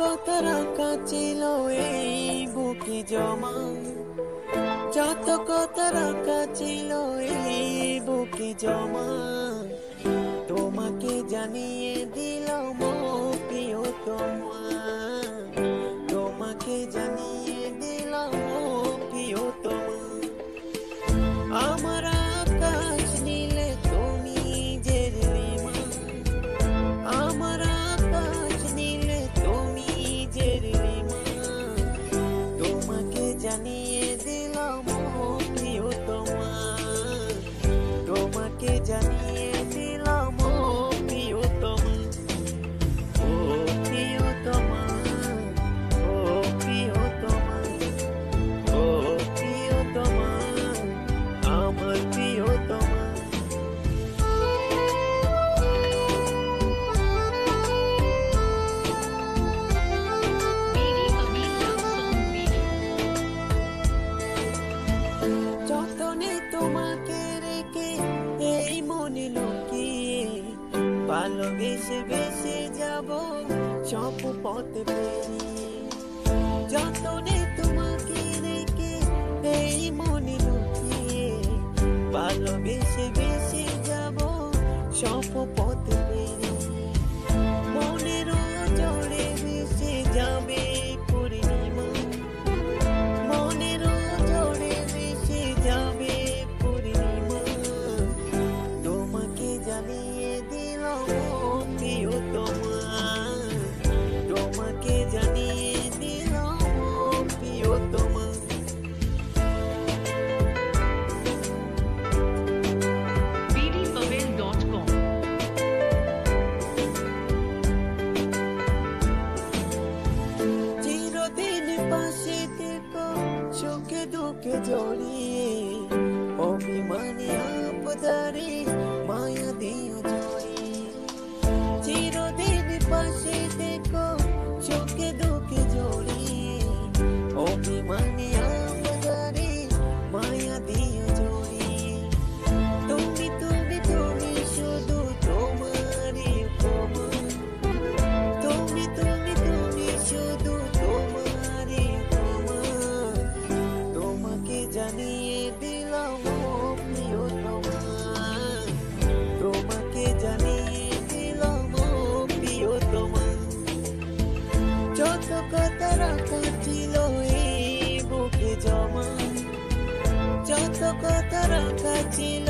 কথা রাখা ছিল এই বুকে জমা, যত কথা রাখা ছিল এই বুকে জমা, তোমাকে জানিয়ে দিলাম প্রিয়তমা, তোমাকে জানিয়ে দিলাম প্রিয়তমা। আমার আকাশ নীলে তুমি যে রিমা, আমার আকাশ নীলে তুমি যে রিমা, তোমাকে জানিয়ে দিলাম প্রিয়তমা, তোমাকে জানিয়ে দিলাম প্রিয়তমা, ও প্রিয়তমা, ও প্রিয়তমা, ও প্রিয়তমা, আমার প্রিয়তমা। যতনে তোমাকে রেখে এই মনে লুকিয়ে, ভালোবেসে বেসে যাব সব পথ পেরিয়ে। যতনে তোমাকে রেখে এই মনে লুকিয়ে, ভালোবেসে বেসে যাব সব পথ পেরিয়ে। মনেরও জড়ে ভেসে যাবে পূর্ণিমা, মনেরও জড়ে ভেসে যাবে পূর্ণিমা, তোমাকে জানিয়ে দিলাম প্রিয়তমা, তোমাকে জানিয়ে দিলাম প্রিয়তমা। bdpavel.com চিরদিন পাশে থেকো সুখে দুঃখে জড়িয়ে, অভিমানে আপদারে মায়া দিও জড়িয়ে। চিরদিন পাশে থেকো সুখে দুঃখে জড়িয়ে, অভিমানে আপদারে মায়া দিও জড়িয়ে। তুমি তুমি তুমি শুধু তোমারই উপমা, তুমি তুমি তুমি শুধু তোমারই উপমা, তোমাকে জানিয়ে দিলাম প্রিয়তমা, তোমাকে জানিয়ে দিলাম প্রিয়তমা। যত কথা রাখা ছিল এই বুকে জমা, যত কথা রাখা ছিল